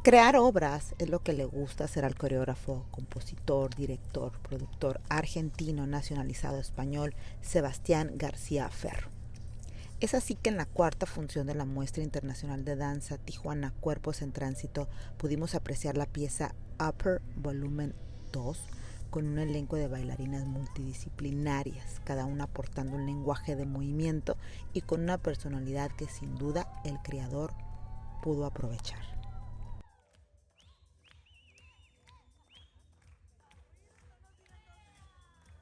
Crear obras es lo que le gusta hacer al coreógrafo, compositor, director, productor argentino nacionalizado español Sebastián García Ferro. Es así que en la cuarta función de la Muestra Internacional de Danza Tijuana Cuerpos en Tránsito pudimos apreciar la pieza Upper Volumen 2 con un elenco de bailarinas multidisciplinarias, cada una aportando un lenguaje de movimiento y con una personalidad que sin duda el creador pudo aprovechar.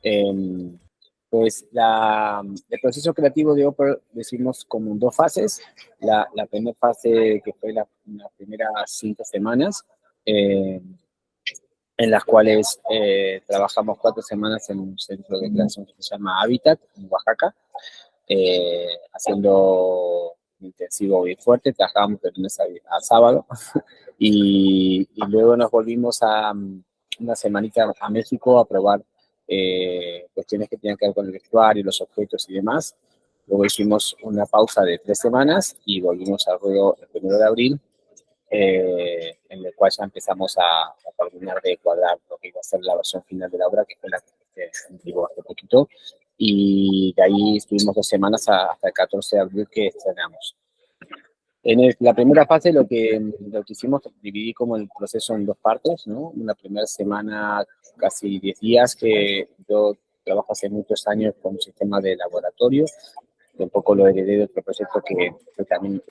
Em, pues el proceso creativo de Opera decimos como en dos fases. La primera fase que fue las primeras 5 semanas, en las cuales trabajamos 4 semanas en un centro de creación que se llama Hábitat, en Oaxaca, haciendo un intensivo bien fuerte, trabajábamos de lunes a sábado, y luego nos volvimos una semanita a México a probar cuestiones que tenían que ver con el vestuario, los objetos y demás. Luego hicimos una pausa de 3 semanas y volvimos al ruedo el 1 de abril, en el cual ya empezamos a terminar de cuadrar lo que iba a ser la versión final de la obra, que fue la que se entregó hace poquito, y de ahí estuvimos 2 semanas hasta el 14 de abril que estrenamos. La primera fase lo que hicimos, dividí como el proceso en dos partes, ¿no? Una primera semana, casi 10 días, que yo trabajo hace muchos años con un sistema de laboratorio, que un poco lo heredé de otro proyecto que también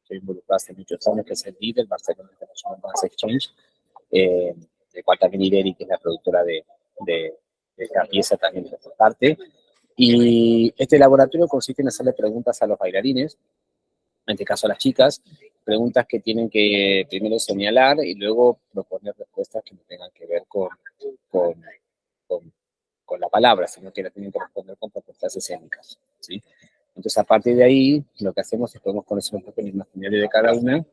estoy involucrado hace muchos años, que es el LIDE, el Barcelona International Dance Exchange, eh, del cual también Iberi, que es la productora de esta pieza, también es parte. Y este laboratorio consiste en hacerle preguntas a los bailarines, en este caso a las chicas, preguntas que tienen que primero señalar y luego proponer respuestas que no tengan que ver con, con, con la palabra, sino que la tienen que responder con propuestas escénicas, ¿sí? Entonces, a partir de ahí, lo que hacemos es podemos conocer un poco el imaginario de cada una,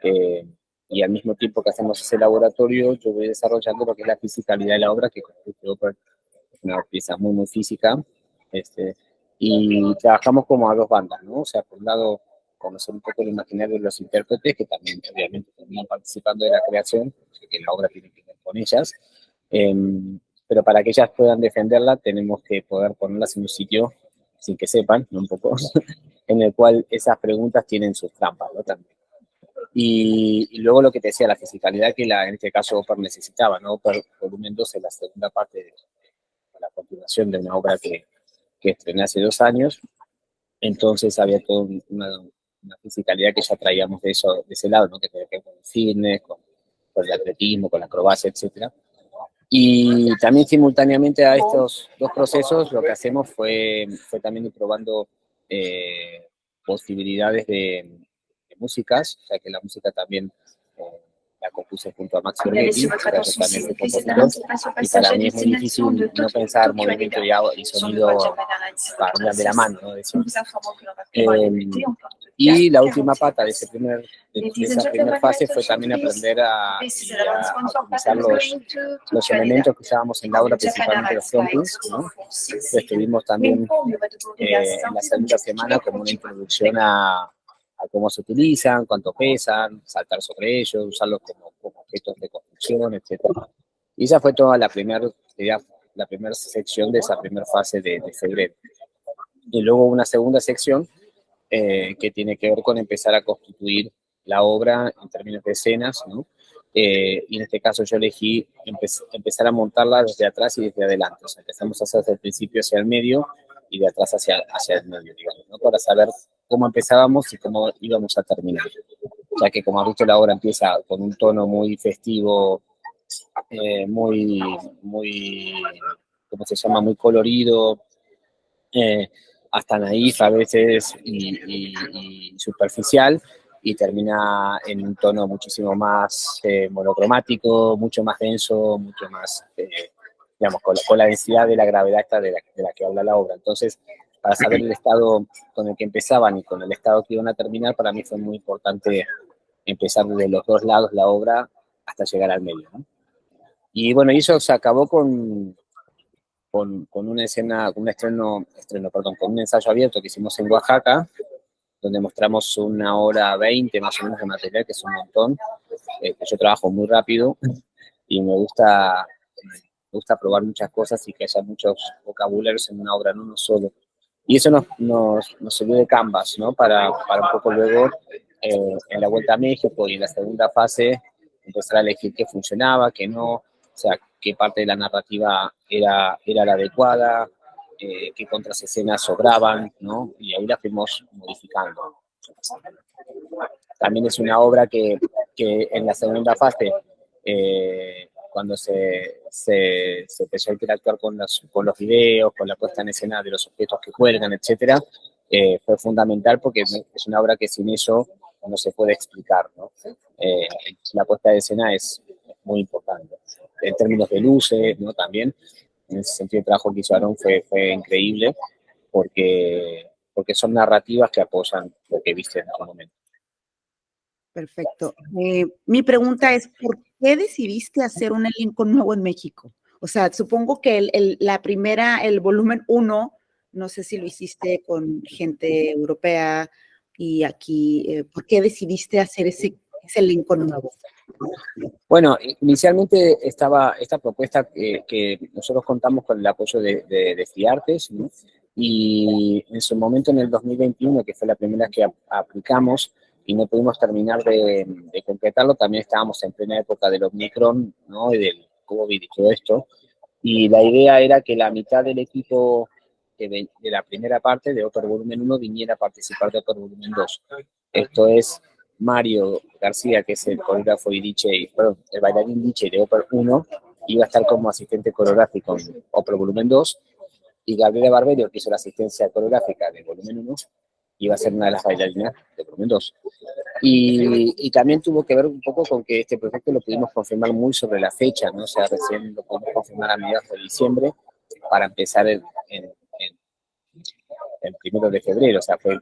eh, y al mismo tiempo que hacemos ese laboratorio, yo voy desarrollando lo que es la fisicalidad de la obra, que creo que es una pieza muy, muy física, este, y trabajamos como a dos bandas, ¿no? O sea, por un lado, conocer un poco el imaginario de los intérpretes, que también obviamente terminan participando de la creación, que la obra tiene que ver con ellas, eh, pero para que ellas puedan defenderla, tenemos que poder ponerlas en un sitio sin que sepan, ¿no? Un poco, en el cual esas preguntas tienen sus trampas, ¿no? También. Y luego lo que te decía, la fisicalidad que en este caso Oper necesitaba, ¿no? Volumen 2 es la segunda parte de la continuación de una obra que estrené hace 2 años, entonces había toda una fisicalidad que ya traíamos de ese lado, ¿no? Que tenía que ver con el fitness, con el atletismo, con la acrobacia, etcétera. Y también simultáneamente a estos dos procesos, lo que hacemos fue también ir probando posibilidades de músicas, ya que la música también eh, la compuse junto a Max Orbetti, que también fue compositor, y para mí es muy difícil no pensar movimiento y sonido para de la mano, ¿no? Y la última pata de esa primera fase fue también aprender a utilizar los elementos que usábamos en la obra, principalmente los frontings, ¿no? Estuvimos también en la segunda semana como una introducción a cómo se utilizan, cuánto pesan, saltar sobre ellos, usarlos como objetos de construcción, etcétera. Y esa fue toda la primera sección de esa primera fase de febrero. Y luego una segunda sección que tiene que ver con empezar a constituir la obra en términos de escenas, ¿no? Y en este caso yo elegí empezar a montarla desde atrás y desde adelante. O sea, empezamos a hacer desde el principio hacia el medio y de atrás hacia el medio, digamos, ¿no? Para saber cómo empezábamos y cómo íbamos a terminar. Ya que, como has visto, la obra empieza con un tono muy festivo, muy, muy, ¿cómo se llama? Muy colorido, eh, hasta naif a veces y superficial, y termina en un tono muchísimo más monocromático, mucho más denso, mucho más, digamos, con la densidad de la gravedad esta de la que habla la obra. Entonces, para saber el estado con el que empezaban y con el estado que iban a terminar, para mí fue muy importante empezar desde los dos lados la obra hasta llegar al medio, ¿no? Y bueno, y eso se acabó con una escena, con un perdón, con un ensayo abierto que hicimos en Oaxaca, donde mostramos 1 hora 20 más o menos de material, que es un montón, Yo trabajo muy rápido y me gusta probar muchas cosas y que haya muchos vocabularios en una obra, no uno solo. Y eso nos sirvió de canvas, ¿no? Para un poco luego, en la Vuelta a México y en la segunda fase, empezar a elegir qué funcionaba, qué no, o sea, qué parte de la narrativa era la adecuada, qué contrasescenas sobraban, ¿no? Y ahí la fuimos modificando. También es una obra que en la segunda fase, cuando se empezó a interactuar con los videos, con la puesta en escena de los objetos que cuelgan, etcétera, fue fundamental porque es una obra que sin eso no se puede explicar, ¿no? La puesta de escena es muy importante. En términos de luces, ¿no? También, en ese sentido, el trabajo que hizo Aaron fue increíble porque son narrativas que apoyan lo que viste en algún momento. Perfecto. Mi pregunta es, ¿por qué decidiste hacer un elenco nuevo en México? O sea, supongo que el volumen 1, no sé si lo hiciste con gente europea y aquí, ¿por qué decidiste hacer ese elenco nuevo? Bueno, inicialmente estaba esta propuesta que nosotros contamos con el apoyo de FIARTES, ¿no? Y en su momento, en el 2021, que fue la primera que aplicamos y no pudimos terminar de completarlo, también estábamos en plena época del Omicron, ¿no? Y del COVID y todo esto. Y la idea era que la mitad del equipo de la primera parte de Upper Volumen 1 viniera a participar de Upper Volumen 2. Esto es Mario García, que es el coreógrafo y DJ, perdón, el bailarín DJ de Upper 1, iba a estar como asistente coreográfico en Upper Volumen 2, y Gabriela Barberio, que hizo la asistencia coreográfica de Volumen 1, iba a ser una de las bailarinas de Volumen 2. Y también tuvo que ver un poco con que este proyecto lo pudimos confirmar muy sobre la fecha, ¿no? O sea, recién lo pudimos confirmar a mediados de diciembre para empezar el 1 de febrero, o sea, fue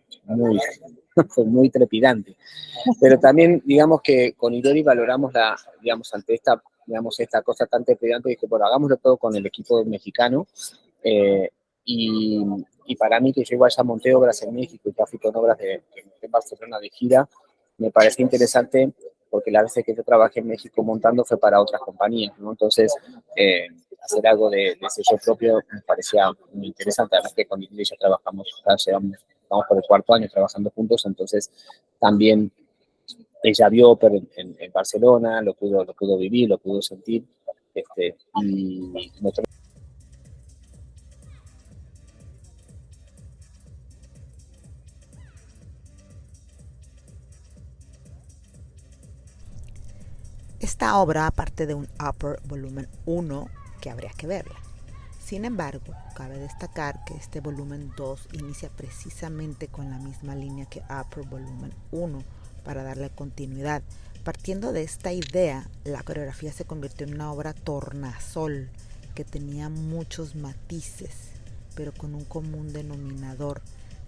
muy trepidante. Pero también, digamos que con Idori valoramos ante esta cosa tan trepidante, dije, bueno, hagámoslo todo con el equipo mexicano, y para mí, que yo igual ya monté obras en México y ya fui con obras en Barcelona de gira, me pareció interesante porque las veces que yo trabajé en México montando fue para otras compañías, ¿no? Entonces, hacer algo de sello propio me parecía muy interesante. Además que con Idori ya trabajamos, vamos por el 4.º año trabajando juntos, entonces también ella vio en Barcelona, lo pudo vivir, lo pudo sentir, y nosotros. Esta obra, aparte de un Upper Volumen 1, que habría que verla. Sin embargo, cabe destacar que este volumen 2 inicia precisamente con la misma línea que Upper Volumen 1 para darle continuidad. Partiendo de esta idea, la coreografía se convirtió en una obra tornasol que tenía muchos matices, pero con un común denominador: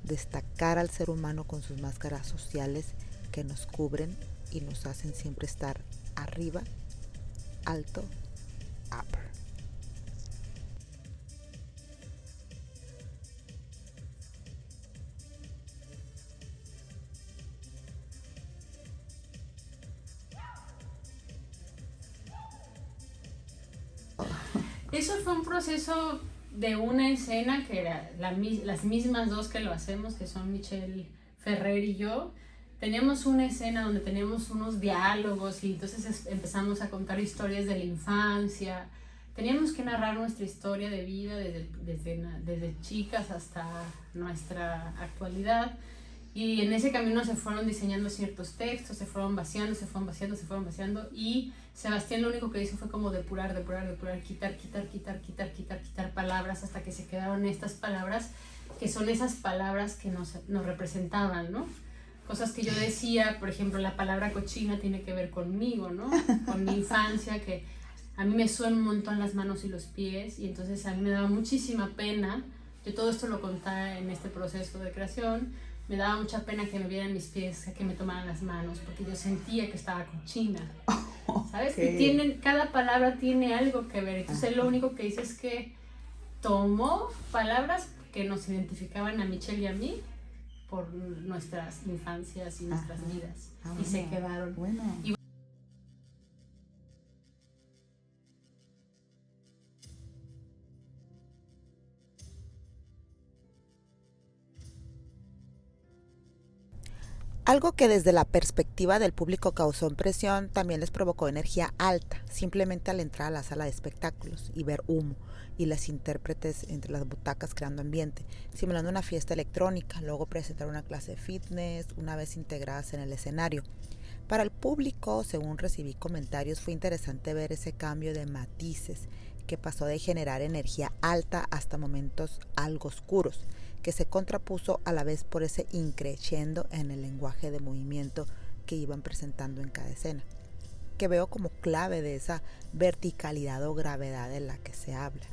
destacar al ser humano con sus máscaras sociales que nos cubren y nos hacen siempre estar arriba, alto, upper. Eso fue un proceso de una escena que era las mismas dos que lo hacemos, que son Michelle Ferrer y yo. Teníamos una escena donde teníamos unos diálogos y entonces empezamos a contar historias de la infancia. Teníamos que narrar nuestra historia de vida desde chicas hasta nuestra actualidad. Y en ese camino se fueron diseñando ciertos textos, se fueron vaciando, y Sebastián lo único que hizo fue como depurar, quitar palabras hasta que se quedaron estas palabras, que son esas palabras que nos representaban, ¿no? Cosas que yo decía, por ejemplo, la palabra cochina tiene que ver conmigo, ¿no? Con mi infancia, que a mí me suenan un montón las manos y los pies, y entonces a mí me daba muchísima pena. Yo todo esto lo contaba en este proceso de creación. Me daba mucha pena que me vieran mis pies, que me tomaran las manos, porque yo sentía que estaba cochina, ¿sabes? Okay. Y cada palabra tiene algo que ver. Entonces lo único que hice es que tomó palabras que nos identificaban a Michelle y a mí por nuestras infancias y nuestras vidas, y se quedaron. Bueno. Algo que desde la perspectiva del público causó impresión también les provocó energía alta, simplemente al entrar a la sala de espectáculos y ver humo y las intérpretes entre las butacas creando ambiente, simulando una fiesta electrónica, luego presentar una clase de fitness una vez integradas en el escenario. Para el público, según recibí comentarios, fue interesante ver ese cambio de matices que pasó de generar energía alta hasta momentos algo oscuros, que se contrapuso a la vez por ese increciendo en el lenguaje de movimiento que iban presentando en cada escena, que veo como clave de esa verticalidad o gravedad de la que se habla.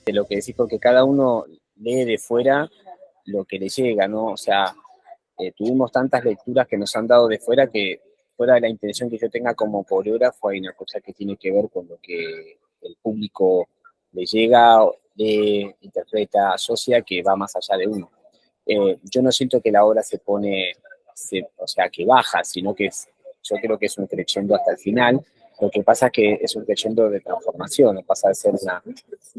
De lo que decís, porque cada uno lee de fuera lo que le llega, ¿no? O sea, tuvimos tantas lecturas que nos han dado de fuera que fuera de la intención que yo tenga como coreógrafo hay una cosa que tiene que ver con lo que el público le llega, lee, interpreta, asocia, que va más allá de uno. Yo no siento que la obra se pone, o sea, que baja, sino que yo creo que es un crescendo hasta el final. Lo que pasa es que es un crescendo de transformación, no pasa de ser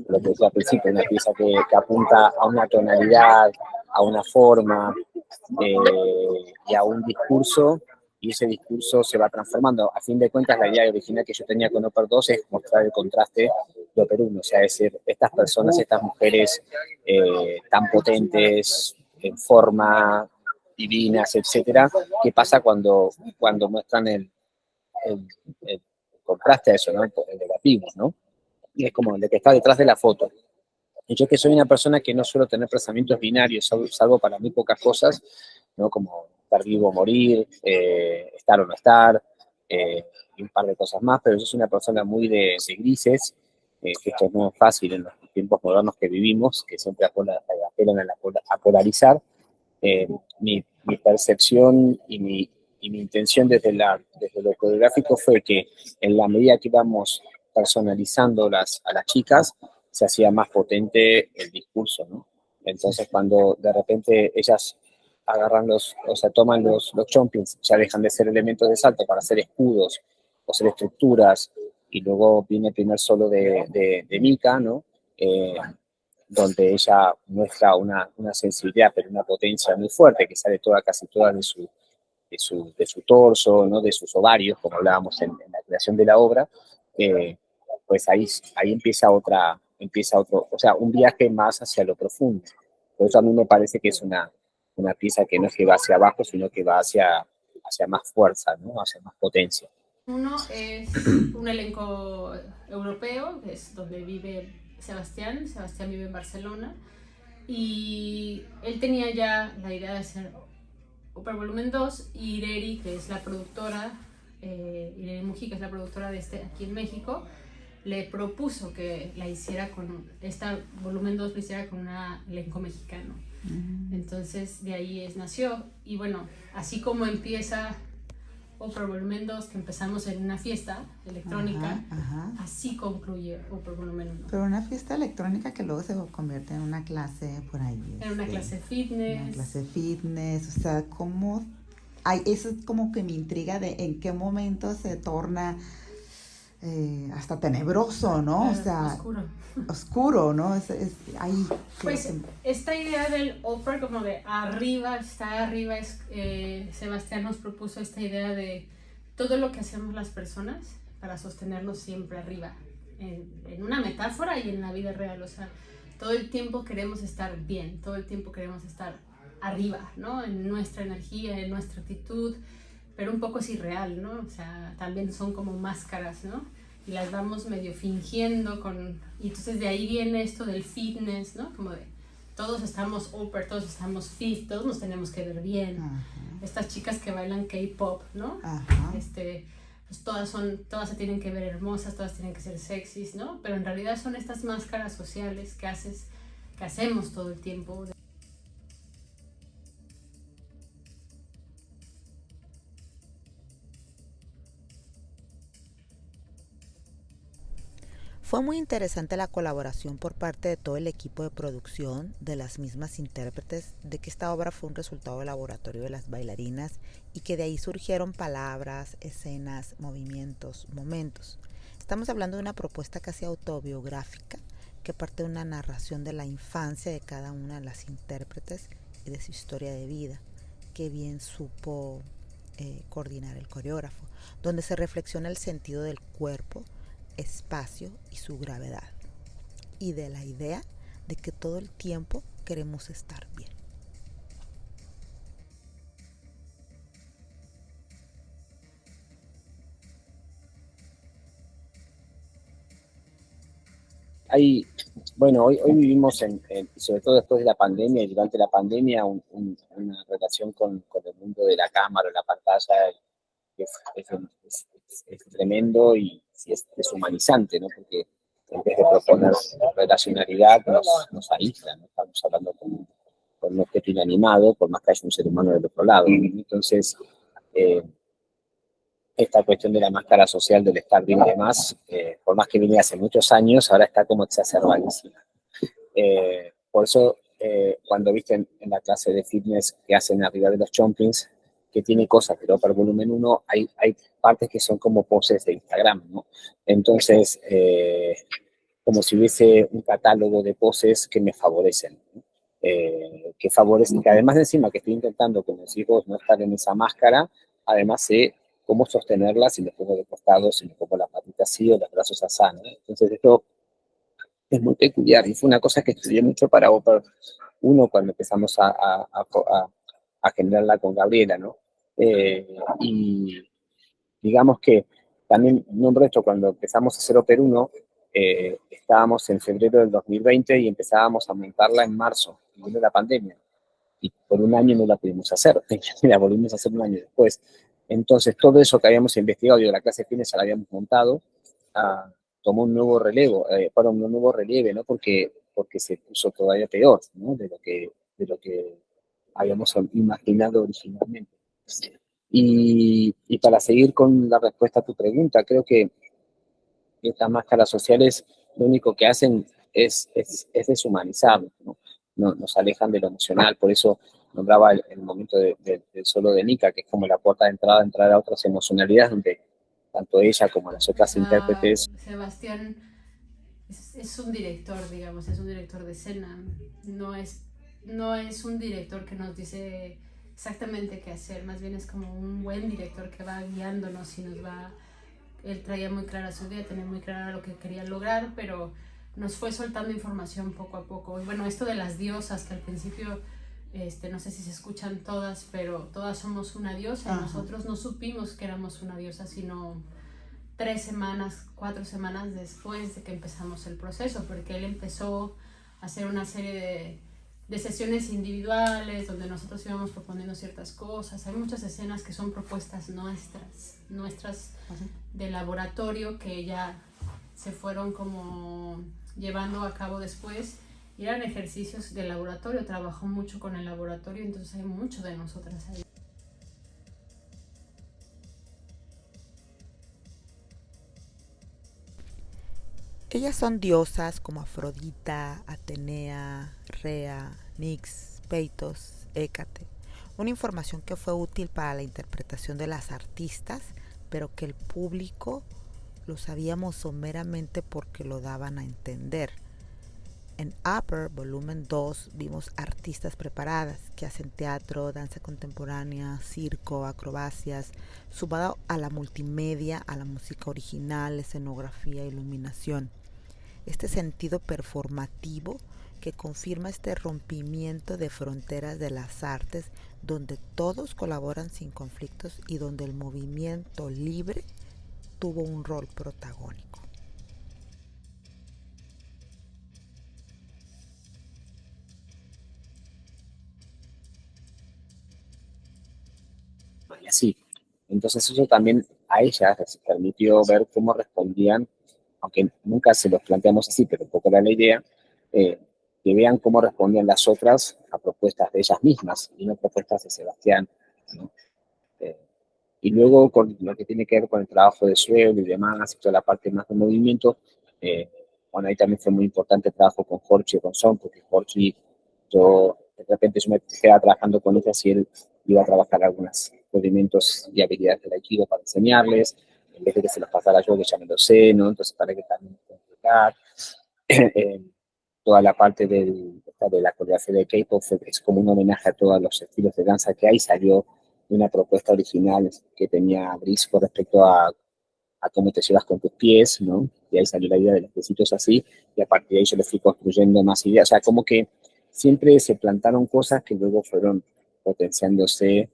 lo que decía al principio, una pieza que apunta a una tonalidad, a una forma y a un discurso, y ese discurso se va transformando. A fin de cuentas, la idea original que yo tenía con Oper 2 es mostrar el contraste de Oper 1, o sea, es decir, estas personas, estas mujeres tan potentes, en forma, divinas, etcétera, ¿qué pasa cuando muestran el contraste a eso, ¿no? El negativo, ¿no? Y es como el que está detrás de la foto. Y yo que soy una persona que no suelo tener pensamientos binarios, salvo para muy pocas cosas, ¿no? Como estar vivo o morir, estar o no estar, y un par de cosas más, pero yo soy una persona muy de grises, que esto no es fácil en los tiempos modernos que vivimos, que siempre apelan a polarizar. Mi percepción y mi intención desde lo coreográfico fue que en la medida que íbamos personalizando a las chicas, se hacía más potente el discurso, ¿no? Entonces, cuando de repente ellas agarran toman los chompings, ya dejan de ser elementos de salto para hacer escudos o ser estructuras, y luego viene el primer solo de Mika, ¿no? Donde ella muestra una sensibilidad, pero una potencia muy fuerte, que sale casi toda de su torso, ¿no? De sus ovarios, como hablábamos en la creación de la obra, pues ahí empieza otro, o sea, un viaje más hacia lo profundo. Por eso a mí me parece que es una pieza que no es que va hacia abajo, sino que va hacia más fuerza, ¿no? Hacia más potencia. Uno es un elenco europeo, que es donde vive Sebastián. Sebastián vive en Barcelona y él tenía ya la idea de hacer Oper Volumen 2, y Ireri, que es la productora, Ireri Mujica es la productora de aquí en México, le propuso que la hiciera esta Volumen 2 lo hiciera con un elenco mexicano. Entonces de ahí nació, y bueno, así como empieza Oper Volumen 2, que empezamos en una fiesta electrónica, así concluye Oper Volumen 1. Pero una fiesta electrónica que luego se convierte en una clase por ahí. En una clase fitness. Una clase fitness, o sea, ¿cómo? Eso es como que me intriga de en qué momento se torna hasta tenebroso, ¿no? O sea, oscuro, ¿no? Es ahí. Pues esta idea del Oper como de arriba, Sebastián nos propuso esta idea de todo lo que hacemos las personas para sostenernos siempre arriba, en una metáfora y en la vida real. O sea, todo el tiempo queremos estar bien, todo el tiempo queremos estar arriba, ¿no? En nuestra energía, en nuestra actitud, pero un poco es irreal, ¿no? O sea, también son como máscaras, ¿no? Y las vamos medio fingiendo y entonces de ahí viene esto del fitness, ¿no? Como de todos estamos Oper, todos estamos fit, todos nos tenemos que ver bien. Estas chicas que bailan K-pop, ¿no? Pues todas se tienen que ver hermosas, todas tienen que ser sexys, ¿no? Pero en realidad son estas máscaras sociales que hacemos todo el tiempo. Fue muy interesante la colaboración por parte de todo el equipo de producción, de las mismas intérpretes, de que esta obra fue un resultado del laboratorio de las bailarinas y que de ahí surgieron palabras, escenas, movimientos, momentos. Estamos hablando de una propuesta casi autobiográfica que parte de una narración de la infancia de cada una de las intérpretes y de su historia de vida, que bien supo coordinar el coreógrafo, donde se reflexiona el sentido del cuerpo, espacio y su gravedad, y de la idea de que todo el tiempo queremos estar bien. Bueno, hoy vivimos, sobre todo después de la pandemia y durante la pandemia, una relación con el mundo de la cámara o la pantalla que es tremendo y es deshumanizante, ¿no? Porque en vez de proponer relacionalidad nos aísla, ¿no? Estamos hablando con un objeto inanimado, por más que haya un ser humano del otro lado. Entonces, esta cuestión de la máscara social, del estar bien y demás, por más que venía hace muchos años, ahora está como exacerbadísima. Por eso, cuando viste en la clase de fitness que hacen arriba de los chompings, que tiene cosas, pero para volumen 1 hay partes que son como poses de Instagram, ¿no? Entonces, como si hubiese un catálogo de poses que me favorecen, ¿no? Que favorecen, que además de encima que estoy intentando con los hijos no estar en esa máscara, además sé cómo sostenerla si me pongo de costado, si me pongo las patitas así o los brazos así, ¿no? Entonces esto es muy peculiar y fue una cosa que estudié mucho para uno cuando empezamos a generarla con Gabriela, ¿no? Y digamos que también nombro esto, cuando empezamos a hacer Oper 1, estábamos en febrero del 2020 y empezábamos a montarla en marzo, y vino la pandemia. Y por un año no la pudimos hacer, la volvimos a hacer un año después. Entonces, todo eso que habíamos investigado y de la clase fines ya la habíamos montado, tomó un nuevo relevo, un nuevo relieve, ¿no? Porque se puso todavía peor, ¿no? De lo que habíamos imaginado originalmente. Y para seguir con la respuesta a tu pregunta, creo que estas máscaras sociales lo único que hacen es deshumanizarnos, ¿no? Nos alejan de lo emocional, por eso nombraba el momento del solo de Nika, que es como la puerta de entrada a entrar a otras emocionalidades, donde tanto ella como las otras intérpretes... Sebastián es un director, digamos, es un director de escena, no es un director que nos dice exactamente qué hacer, más bien es como un buen director que va guiándonos y nos va... Él traía muy clara su idea, tenía muy clara lo que quería lograr, pero nos fue soltando información poco a poco. Y bueno, esto de las diosas, que al principio, no sé si se escuchan todas, pero todas somos una diosa. Ajá. Y nosotros no supimos que éramos una diosa, sino 3 semanas, 4 semanas después de que empezamos el proceso, porque él empezó a hacer una serie de sesiones individuales donde nosotros íbamos proponiendo ciertas cosas. Hay muchas escenas que son propuestas nuestras de laboratorio que ya se fueron como llevando a cabo después, y eran ejercicios de laboratorio, trabajó mucho con el laboratorio, entonces hay mucho de nosotras ahí. Ellas son diosas como Afrodita, Atenea, Rea, Nix, Peitos, Hécate. Una información que fue útil para la interpretación de las artistas, pero que el público lo sabíamos someramente porque lo daban a entender. En Upper, volumen 2, vimos artistas preparadas que hacen teatro, danza contemporánea, circo, acrobacias, sumado a la multimedia, a la música original, escenografía, iluminación. Este sentido performativo que confirma este rompimiento de fronteras de las artes, donde todos colaboran sin conflictos y donde el movimiento libre tuvo un rol protagónico. Y así. Entonces eso también a ellas les permitió ver cómo respondían, aunque nunca se los planteamos así, pero un poco era la idea, que vean cómo respondían las otras a propuestas de ellas mismas y no propuestas de Sebastián, ¿no? Y luego con lo que tiene que ver con el trabajo de suelo y demás, y toda la parte más de movimiento, bueno, ahí también fue muy importante el trabajo con Jorge Gonzón, porque Jorge, yo de repente yo me quedaba trabajando con ellas y él iba a trabajar algunos movimientos y habilidades del Aikido para enseñarles, en vez de que se los pasara yo, que ya me lo sé, ¿no? Entonces, para que también complicar. Toda la parte de la coreografía de K-pop es como un homenaje a todos los estilos de danza que hay. Salió de una propuesta original que tenía Brice con respecto a cómo te llevas con tus pies, ¿no? Y ahí salió la idea de los piecitos así, y a partir de ahí yo le fui construyendo más ideas. O sea, como que siempre se plantaron cosas que luego fueron potenciándose.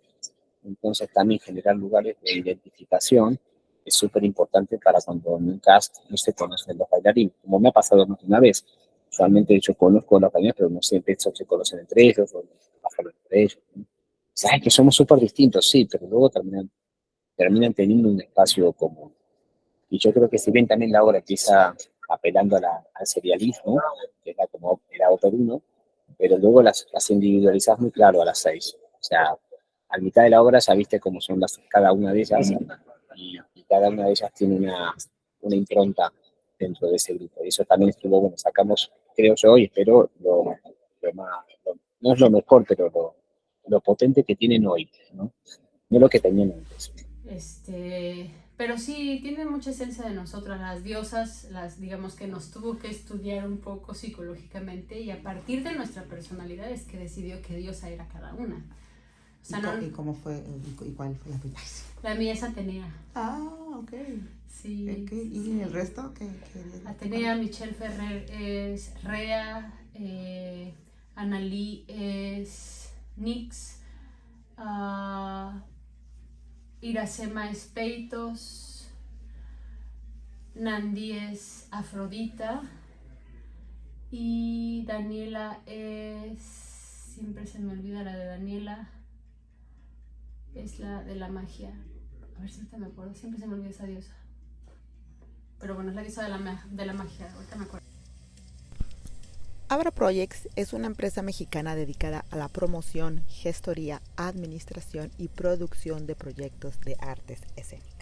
Entonces también generar lugares de identificación es súper importante para cuando en un cast no se conocen los bailarines, como me ha pasado más de una vez. Usualmente yo conozco a los bailarines, pero no siempre se conocen entre ellos o trabajan entre ellos, ¿no? Sabes que somos súper distintos, sí, pero luego terminan teniendo un espacio común. Y yo creo que si bien también la obra empieza apelando al serialismo, que era como era Oper 1, pero luego las individualizás muy claro a las 6. O sea, a mitad de la obra ya viste cómo son cada una de ellas y cada una de ellas tiene una impronta dentro de ese grupo. Y eso también estuvo, bueno, sacamos, creo yo, y espero no es lo mejor, pero lo potente que tienen hoy, ¿no? No lo que tenían antes. Pero sí, tiene mucha esencia de nosotras, las diosas, digamos que nos tuvo que estudiar un poco psicológicamente y a partir de nuestra personalidad es que decidió qué diosa era cada una. O sea, ¿Y cómo fue, y cuál fue la primera? La mía es Atenea. Ok. Sí. ¿Y el resto? ¿Qué Atenea, Michelle Ferrer es Rea, Annalí es Nix, Iracema es Peitos, Nandi es Afrodita y Daniela siempre se me olvida la de Daniela, es la de la magia. A ver si ahorita me acuerdo, siempre se me olvida esa diosa. Pero bueno, es la diosa de la magia, ahorita me acuerdo. Abra Projects es una empresa mexicana dedicada a la promoción, gestoría, administración y producción de proyectos de artes escénicas.